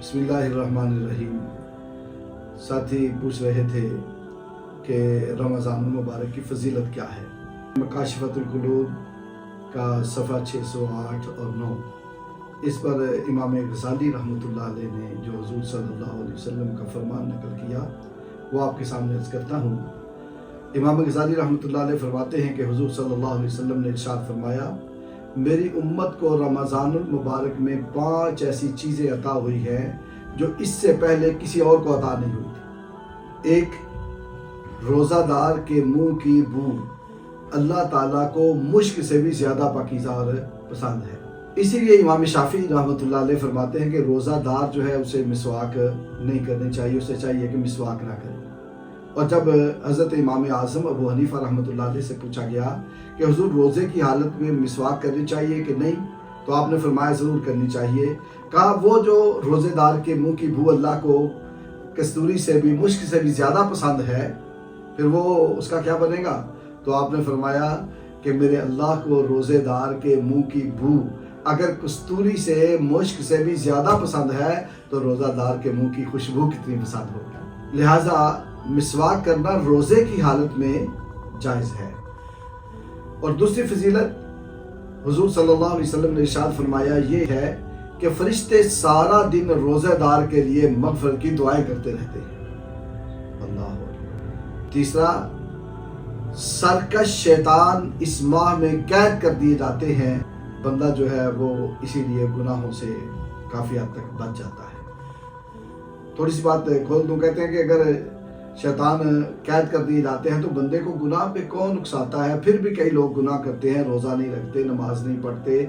बिस्मिल्लाहिर्रहमानिर्रहीम। साथी पूछ रहे थे कि रमज़ान मुबारक की फ़जीलत क्या है। मकाशिफ़तुल कुलूब का सफ़ा 608 और 9, इस पर इमाम गज़ाली रहमतुल्लाह अलैह ने जो हुज़ूर सल्लल्लाहु अलैहि वसल्लम का फरमान नकल किया वो आपके सामने अर्ज़ करता हूँ। इमाम गज़ाली रहमतुल्लाह अलैह फरमाते हैं कि हुज़ूर सल्लल्लाहु अलैहि वसल्लम ने इरशाद फरमाया, मेरी उम्मत को रमज़ानुल मुबारक में 5 ऐसी चीज़ें अता हुई हैं जो इससे पहले किसी और को अता नहीं हुई थी। एक, रोज़ादार के मुंह की बू अल्लाह ताला को मुश्क से भी ज़्यादा पाकीज़ा और पसंद है। इसीलिए इमाम शाफी रहमतुल्लाह अलैह फरमाते हैं कि रोज़ादार जो है उसे मिसवाक नहीं करनी चाहिए, उसे चाहिए कि मिसवाक ना करे। और जब हज़रत इमाम आज़म अबू हनीफ़ा रहमतुल्लाह अलैह से पूछा गया कि हुज़ूर रोज़े की हालत में मिसवाक करनी चाहिए कि नहीं, तो आपने फरमाया ज़रूर करनी चाहिए। कहा वो जो रोज़ेदार के मुंह की बू अल्लाह को कस्तूरी से भी मुश्क से भी ज़्यादा पसंद है, फिर वो उसका क्या बनेगा। तो आपने फरमाया कि मेरे अल्लाह को रोज़ेदार के मुंह की बू अगर कस्तूरी से मुश्क से भी ज़्यादा पसंद है तो रोज़ादार के मुंह की खुशबू कितनी पसंद होगी। लिहाजा मिसवाक करना रोज़े की हालत में जायज़ है। और दूसरी फजीलत हुज़ूर सल्लल्लाहु अलैहि वसल्लम ने इरशाद फरमाया ये है कि फरिश्ते सारा दिन रोज़ेदार के लिए मग़फ़िरत की दुआएं करते रहते हैं। अल्लाह अकबर। तीसरा, सरकश शैतान इस माह में कैद कर दिए जाते हैं। बंदा जो है वो इसीलिए गुनाहों से काफ़ी हद तक बच जाता है। थोड़ी सी बात खोल दूँ, कहते हैं कि अगर शैतान कैद कर दिए जाते हैं तो बंदे को गुनाह पे कौन उकसाता है। फिर भी कई लोग गुनाह करते हैं, रोज़ा नहीं रखते, नमाज नहीं पढ़ते,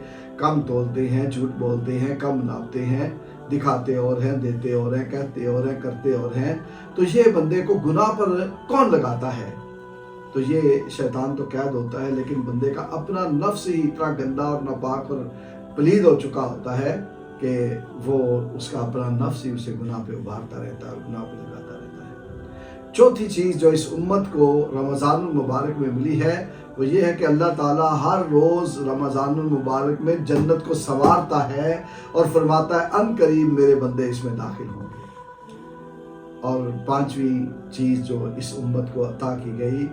कम तोलते हैं, झूठ बोलते हैं, कम नापते हैं, दिखाते और हैं, देते और हैं, कहते और हैं, करते और हैं। तो ये बंदे को गुनाह पर कौन लगाता है। तो ये शैतान तो कैद होता है, लेकिन बंदे का अपना नफ्स ही इतना गंदा और नापाक और पलीद हो चुका होता है कि वो उसका अपना नफ्स ही उसे गुनाह पे उभारता रहता है, गुनाह पे लगाता रहता है। चौथी चीज़ जो इस उम्मत को रमज़ानुल मुबारक में मिली है वो ये है कि अल्लाह ताला हर रोज़ रमज़ानुल मुबारक में जन्नत को संवारता है और फरमाता है अन करीब मेरे बंदे इसमें दाखिल होंगे। और पांचवी चीज़ जो इस उम्मत को अता की गई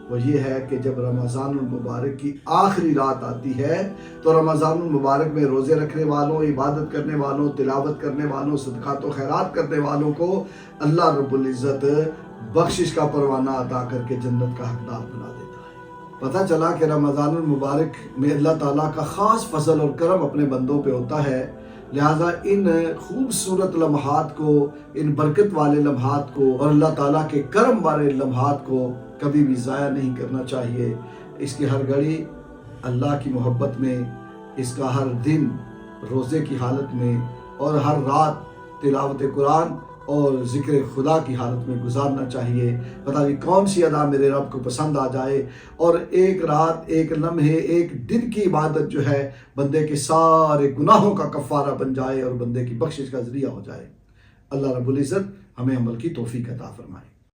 वो ये है कि जब रमज़ानुल मुबारक की आखिरी रात आती है तो रमज़ानुल मुबारक में रोज़े रखने वालों, इबादत करने वालों, तिलावत करने वालों, सदक़ात व खैरात करने वालों को अल्लाह रब्बुल इज़्ज़त बख्शिश का परवाना अदा करके जन्नत का हकदार बना देता है। पता चला कि रमज़ानुल मुबारक में अल्लाह ताला का ख़ास फजल और करम अपने बंदों पे होता है। लिहाजा इन खूबसूरत लम्हात को, इन बरकत वाले लम्हात को और अल्लाह ताला के करम वाले लम्हात को कभी भी ज़ाया नहीं करना चाहिए। इसकी हर घड़ी अल्लाह की मोहब्बत में, इसका हर दिन रोज़े की हालत में और हर रात तिलावत कुरान और ज़िक्र खुदा की हालत में गुजारना चाहिए। पता नहीं कौन सी अदा मेरे रब को पसंद आ जाए और एक रात, एक लम्हे, एक दिन की इबादत जो है बंदे के सारे गुनाहों का कफ़ारा बन जाए और बंदे की बख्शिश का ज़रिया हो जाए। अल्लाह रब्बुल इज़्ज़त हमें अमल की तौफीक अता फरमाए।